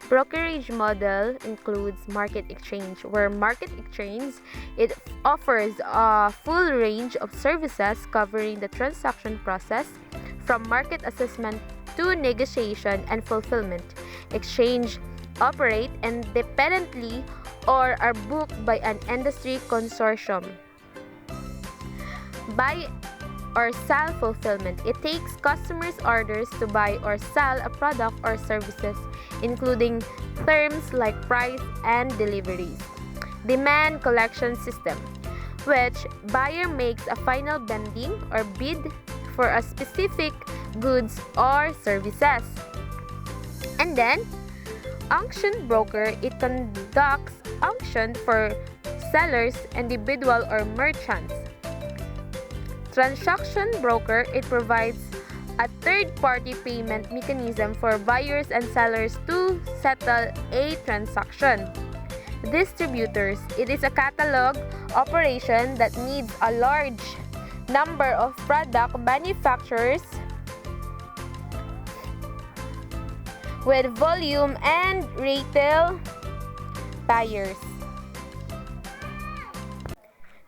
Brokerage model includes market exchange, where market exchange it offers a full range of services covering the transaction process from market assessment to negotiation and fulfillment. Exchange operate independently or are booked by an industry consortium. Buy or sell fulfillment. It takes customers' orders to buy or sell a product or services, including terms like price and deliveries. Demand collection system, which buyer makes a final bending or bid for a specific goods or services. And then, auction broker, it conducts auction for sellers, individual or merchants. Transaction broker, it provides a third-party payment mechanism for buyers and sellers to settle a transaction. Distributors, it is a catalog operation that needs a large number of product manufacturers with volume and retail buyers.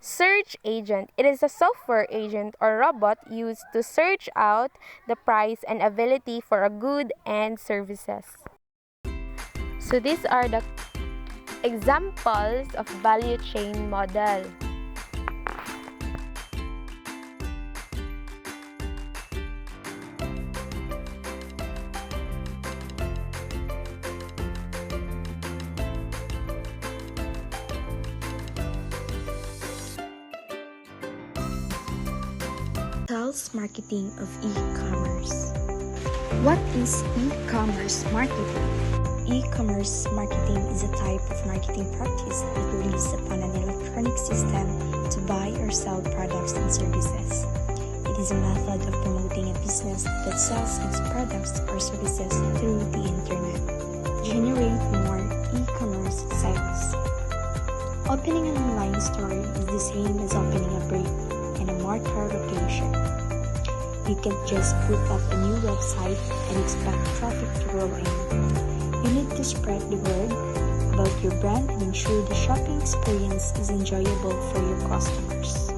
Search agent. It is a software agent or robot used to search out the price and availability for a good and services. So these are the examples of value chain model. Sales marketing of e-commerce. What is e-commerce marketing? E-commerce marketing is a type of marketing practice that relies upon an electronic system to buy or sell products and services. It is a method of promoting a business that sells its products or services through the internet. Generate more e-commerce sales. Opening an online store is the same as opening a brick and a mortar location. You can't just put up a new website and expect traffic to roll in. You need to spread the word about your brand and ensure the shopping experience is enjoyable for your customers.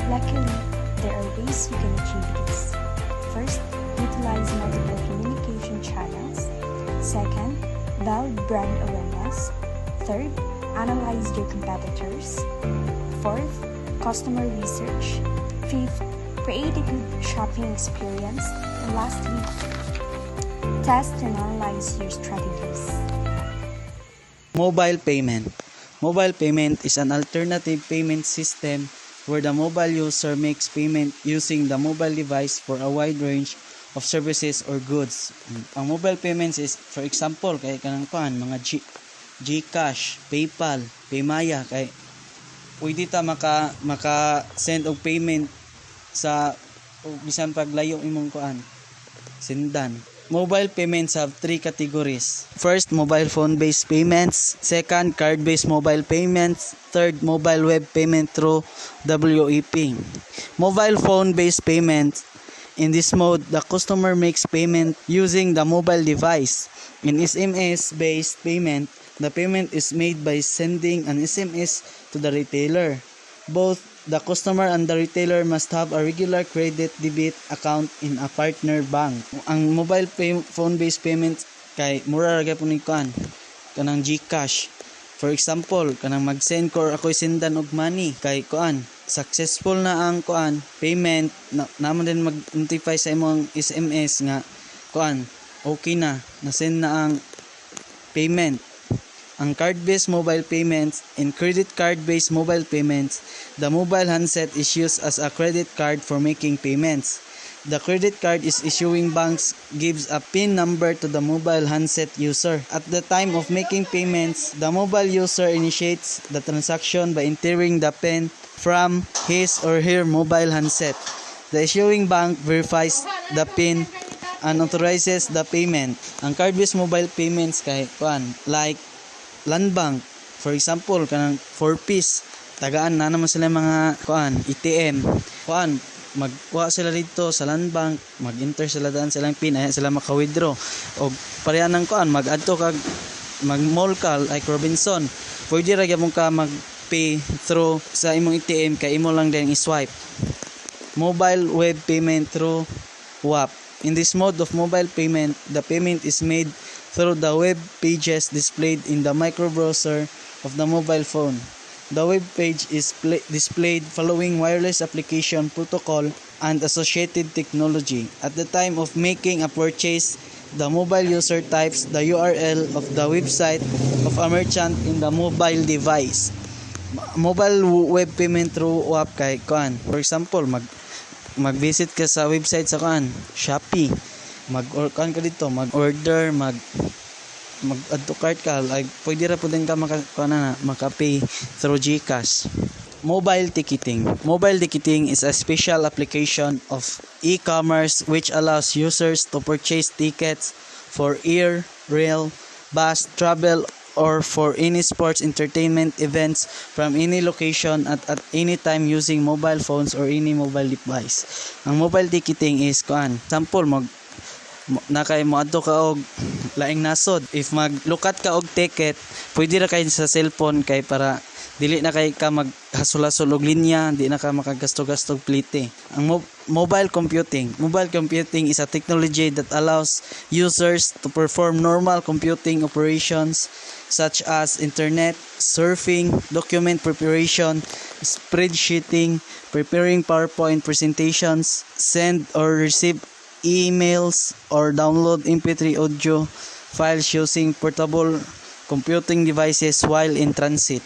Luckily, there are ways you can achieve this. First, utilize multiple communication channels. Second, build brand awareness. Third, analyze your competitors. Fourth, customer research. Fifth, create a good shopping experience. And lastly, test and analyze your strategies. Mobile payment. Mobile payment is an alternative payment system where the mobile user makes payment using the mobile device for a wide range of services or goods. Ang mobile payments is, for example, kay kanang mga GCash, PayPal, Paymaya, kay pwede ta maka send og payment sa bisan paglayo imong sendan. Mobile payments have three categories. First, mobile phone-based payments. Second, card-based mobile payments. Third, mobile web payment through WEP. Mobile phone-based payments. In this mode, the customer makes payment using the mobile device. In SMS-based payment, the payment is made by sending an SMS to the retailer. Both the customer and the retailer must have a regular credit debit account in a partner bank. Ang mobile phone-based payment kay mura ra gyapon ni kanang GCash. For example, kanang mag-send ko or ako'y sendan og money kay successful na ang payment naman din mag-notify sa imong SMS nga okay na send na ang payment. Ang card-based mobile payments and credit card-based mobile payments, the mobile handset is used as a credit card for making payments. The credit card is issuing banks gives a PIN number to the mobile handset user. At the time of making payments, the mobile user initiates the transaction by entering the PIN from his or her mobile handset. The issuing bank verifies the PIN and authorizes the payment. Ang card-based mobile payments kay like Land Bank, for example, kanang 4 piece tagaan na naman sila mga ATM. Magkuha sila dito sa land bank, mag-enter sila daan silang pin, ayan sila maka-withdraw. O pareha ng mag-adto kag mag-mall ka like Robinson. Pwede ra gyapon ka mag-pay through sa imong ATM kay imo lang din i-swipe. Mobile web payment through WAP. In this mode of mobile payment, the payment is made through the web pages displayed in the microbrowser of the mobile phone. The web page is displayed following wireless application protocol and associated technology. At the time of making a purchase, the mobile user types the URL of the website of a merchant in the mobile device. Mobile web payment through WAP kay for example, mag-visit ka sa website sa Shopee. Ka dito, mag-order, mag-add to cart ka, like pwede ra pud ka maka-pay through GCash. Mobile ticketing. Mobile ticketing is a special application of e-commerce which allows users to purchase tickets for air, rail, bus travel or for any sports entertainment events from any location at any time using mobile phones or any mobile device. Ang mobile ticketing is sample na kay mo adto ka og laing nasod, if maglukat ka og ticket pwede ra kay sa cellphone kay para dili na kay ka maghasol-hasol og linya, di na ka makagasto-gasto og plite. Ang mobile computing is a technology that allows users to perform normal computing operations such as internet surfing, document preparation, spreadsheeting, preparing PowerPoint presentations, send or receive emails, or download MP3 audio files using portable computing devices while in transit.